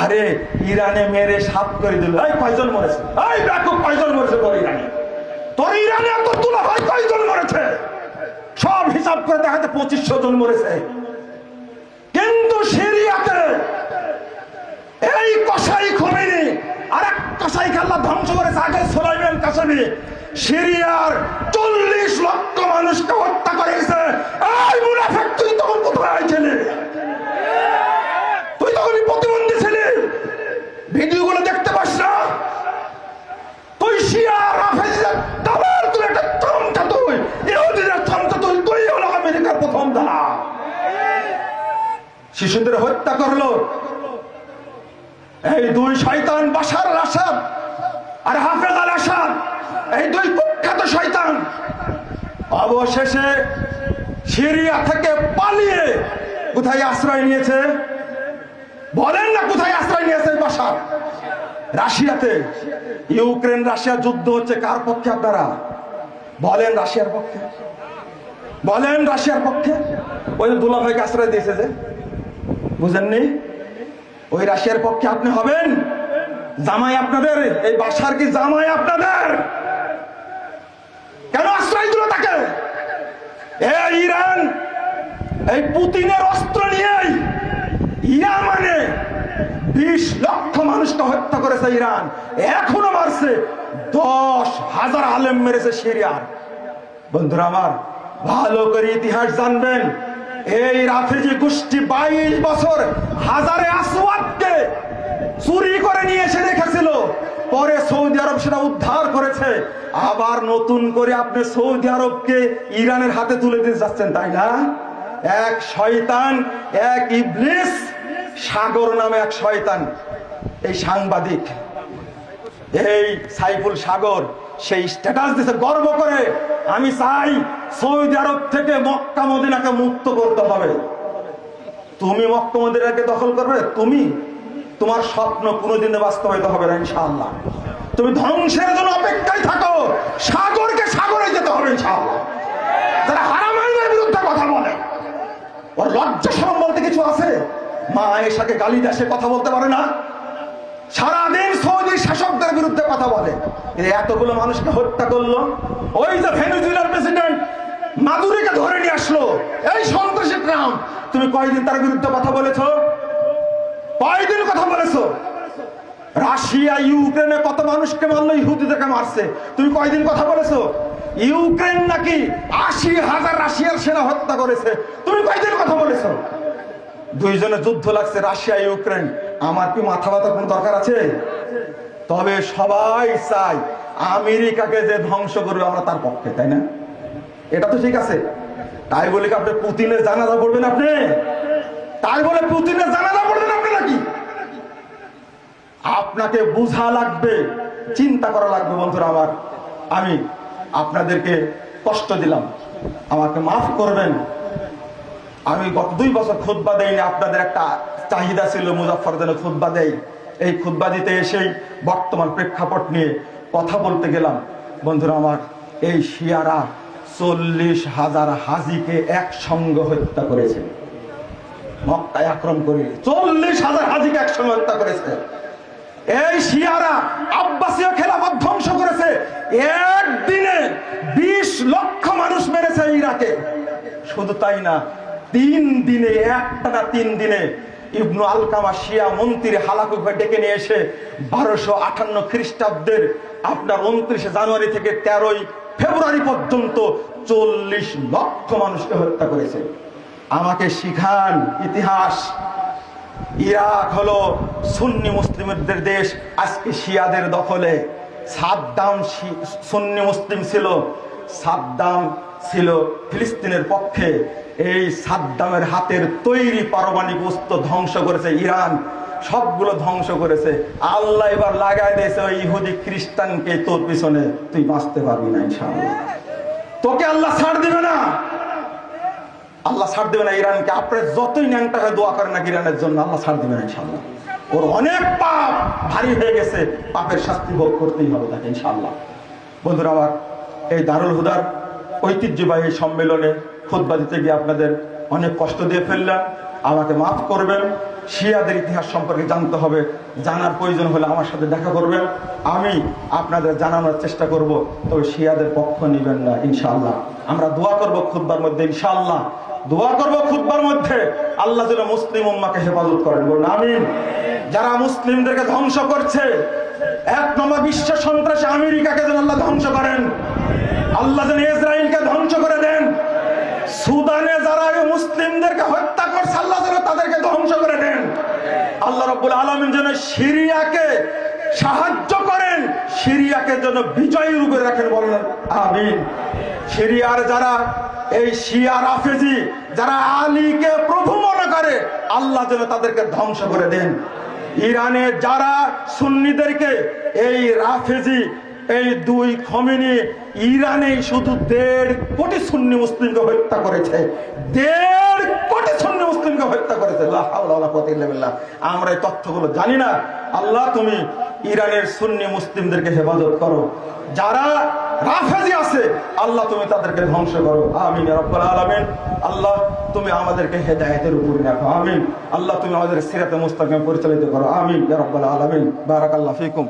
আরে ইরানে মেরে সাত করে দিল, এই কয়জন মরেছে, এই দেখো কয়জন মরেছে তোর ইরানে, তোর ইরানে এত তুলা ভাই কয়জন মরেছে, সব হিসাব করে দেখাতে 2500 জন মরেছে। কিন্তু সিরিয়াতে এই কসাই খোমেনি আর এক কসাইকে আল্লাহ ধ্বংস করেছে, আগে সুলাইমান কাসেমি সিরিয়ার 40 লক্ষ মানুষকে হত্যা করেছে। এই মুনাফিক, তুই তখন কোথায় ছিলি? তুই তখন প্রতিবন্ধী ছিলি, ভিডিওগুলো দেখতে পাস না? তুই শিয়া রাফেজিদের দাবার, তুই একটা চমচা, তুই ইহুদিদের চমচা, তুই হলো আমেরিকার প্রথম দালা। শিশুদের হত্যা করলো এই দুই শয়তান, বাশার আল আসাদ আর হাফেজ আল আসাদ, এই দুই কুখ্যাত শয়তান। অবশেষে সিরিয়া থেকে পালিয়ে কোথায় আশ্রয় নিয়েছে? বলেন না কোথায় আশ্রয় নিয়েছে বাশার? রাশিয়াতে। ইউক্রেন রাশিয়া যুদ্ধ হচ্ছে, কার পক্ষে আপনারা বলেন? রাশিয়ার পক্ষে বলেন, রাশিয়ার পক্ষে। ওই দুলা ভাইকে আশ্রয় দিয়েছে যে, বুঝেননি? ওই রাশিয়ার পক্ষে আপনি হবেন? জামাই আপনাদের, এই বাশার কি জামাই আপনাদের? কেন আশ্রয় দিল তাকে? এই ইরান এই পুতিনের অস্ত্র নিয়েই ইয়ামানে 20 লক্ষ মানুষকে হত্যা করেছে ইরান, এখনো মারছে। 10,000 আলেম মেরেছে সিরিয়ার। বন্ধুরা আমার, ভালো করে ইতিহাস জানবেন। এই রাফেজি গোষ্ঠী 22 বছর হাজারে আসওয়াদকে চুরি করে নিয়ে এসে রেখেছিল, পরে সৌদি আরব সেটা উদ্ধার করেছে। আবার নতুন করে আপনি সৌদি আরবকে ইরানের হাতে তুলে দিতে যাচ্ছেন, তাই না? এক শয়তান, এক ইবলিস, সাগর নামে এক শয়তান, এই সাংবাদিক, এই সাইফুল সাগর, সেই স্ট্যাটাস দিতে গর্ব করে, আমি চাই সৌদি আরব থেকে মক্কা মদিনাকে মুক্ত করতে হবে। তুমি মক্কা মদিনাকে দখল করবে? তুমি, তোমার স্বপ্ন কোনোদিনে বাস্তবায়িত হবে না ইনশাআল্লাহ। তুমি ধ্বংসের জন্য অপেক্ষায় থাকো, সাগরকে সাগরে যেতে হবে ইনশাআল্লাহ। যারা হারামাইনের বিরুদ্ধে কথা বলে, ওর লজ্জা শরম বলতে কিছু আছে? মা আয়েশাকে গালি দেশে কথা বলতে পারে না? সারাদিন সৌদি শাসকদের বিরুদ্ধে কথা বলে, এতগুলো মানুষকে হত্যা করলো। ওই যে ভেনেজুয়েলার প্রেসিডেন্ট মাদুরিকে ধরে নিয়ে আসলো, এই সন্ত্রাসী ট্রাম্প, তুমি কয়দিন তার বিরুদ্ধে কথা বলেছো? কয়দিন কথা বলেছো? রাশিয়া ইউক্রেনে কত মানুষকে মারলো, ইহুদিদেরকে মারছে, তুমি কয়দিন কথা বলেছো? ইউক্রেন নাকি 80,000 রাশিয়ার সেনা হত্যা করেছে, তুমি কয়দিন কথা বলেছো? দুইজনে যুদ্ধ লাগছে, রাশিয়া ইউক্রেন। আমার কি মাথা ব্যথার কোন দরকার আছে? তবে সবাই চায় আমেরিকাকে যে ধ্বংস করবে আমরা তার পক্ষে, তাই না? এটা তো ঠিক আছে। তাই বলে কি আপনি পুতিনের জানাজা পড়বেন? আপনি তাই বলে পুতিনের জানাজা পড়বেন আপনি নাকি? আপনাকে বোঝা লাগবে, চিন্তা করা লাগবে। বন্ধুরা আমার, আমি আপনাদেরকে কষ্ট দিলাম, আমাকে মাফ করবেন। আমি গত 2 বছর খুতবা দেইনি। আপনাদের একটা চাহিদা ছিল মুজাফফরদের খুতবা দেই, এই খুতবা দিতে এসেই বর্তমান প্রেক্ষাপট নিয়ে কথা বলতে গেলাম। বন্ধুরা আমার, এই শিয়ারা 40,000 হাজিকে একসঙ্গে হত্যা করেছে, মক্কায় আক্রমণ করে 40,000 হাজিকে একসঙ্গে হত্যা করেছে। এই শিয়ারা আব্বাসীয় খেলাফত ধ্বংস করেছে, একদিনে 20 লক্ষ মানুষ মেরেছে ইরাকে। শুধু তাই না, 3 দিনে, একটানা 3 দিনে ইবনু আলকামা শিয়া মন্ত্রী হালাকুকে ডেকে নিয়ে এসে 1258 খ্রিস্টাব্দের আপনার 29 জানুয়ারি থেকে 13 ফেব্রুয়ারি পর্যন্ত 40 লক্ষ মানুষকে হত্যা করেছে। আমাকে শিখান ইতিহাস। ইরাক হলো সুন্নি মুসলিমদের দেশ, আজকে শিয়াদের দখলে। সাদ্দাম সুন্নি মুসলিম ছিল, সাদ্দাম ছিল ফিলিস্তিনের পক্ষে। এই সাদ্দামের হাতের তৈরি পারমাণবিক অস্ত্র ধ্বংস করেছে ইরান, সবগুলো ধ্বংস করেছে। আল্লাহ এবার লাগাই দিয়েছে ওই ইহুদি খ্রিস্টানকে, তোর পিছনে তুই বাঁচতে পারবি না ইনশাআল্লাহ। তোকে আল্লাহ ছাড় দিবে না, আল্লাহ ছাড় দেবে না ইরানকে। আপনার যতই ন্যাংটা হয়ে দোয়া করেন না ইরানের জন্য, আল্লাহ ছাড় দিবে না ইনশাআল্লাহ। ওর অনেক পাপ ভারী হয়ে গেছে, পাপের শাস্তি ভোগ করতেই হবে তাকে ইনশাআল্লাহ। বন্ধুরা আমার, এই দারুল হুদার ঐতিহ্যবাহী সম্মেলনে খুতবা দিতে গিয়ে আপনাদের অনেক কষ্ট দিয়ে ফেললাম, আমাকে মাফ করবেন। শিয়াদের ইতিহাস সম্পর্কে জানতে হবে। জানার প্রয়োজন হলে আমার সাথে দেখা করবেন, আমি আপনাদের জানানোর চেষ্টা করব। তবে শিয়াদের পক্ষ নেবেন না ইনশাআল্লাহ। আমরা দোয়া করব খুতবার মধ্যে, ইনশাআল্লাহ দোয়া করব খুতবার মধ্যে, আল্লাহ যেন মুসলিম উম্মাহকে হেফাজত করেন, বলুন আমিন। যারা মুসলিমদেরকে ধ্বংস করছে, এক নম্বর বিশ্ব সন্ত্রাসী আমেরিকাকে যেন আল্লাহ ধ্বংস করেন, আল্লাহ যেন ইসরায়েলকে ধ্বংস করে দেন। সুদানে যারা মুসলিমদেরকে হত্যা করছে, আল্লাহ যেন তাদেরকে ধ্বংস করে দেন। আল্লাহ রাব্বুল আলামিন যেন সিরিয়াকে সাহায্য করেন, সিরিয়াকে যেন বিজয়ী রূপে রাখেন, বলেন আমিন। সিরিয়ার যারা এই শিয়া রাফেজি, যারা আলীকে প্রভু মনে করে, আল্লাহ যেন তাদেরকে ধ্বংস করে দেন। ইরানে যারা সুন্নিদেরকে এই রাফেজি, এই দুই খমেনি ইরানে শুধু 1.5 কোটি সুন্নি মুসলিমকে হত্যা করেছে, 1.5 কোটি সুন্নি মুসলিমকে হত্যা করেছে। লা হাওলা ওয়ালা কুওয়াতা ইল্লা বিল্লাহ। আমরা এই তথ্যগুলো জানি না। আল্লাহ তুমি ইরানের সুন্নি মুসলিমদেরকে হেফাজত করো, যারা রাফেজি আছে আল্লাহ তুমি তাদেরকে ধ্বংস করো, আমিন ইয়া রাব্বাল আলামিন। আল্লাহ তুমি আমাদেরকে হেদায়েতের উপরে রাখো, আমিন। আল্লাহ তুমি আমাদের সিরাতে মুস্তাকিম পরিচালিত করো, আমিন ইয়া রাব্বাল আলামিন। বারাকাল্লাহু ফিকুম।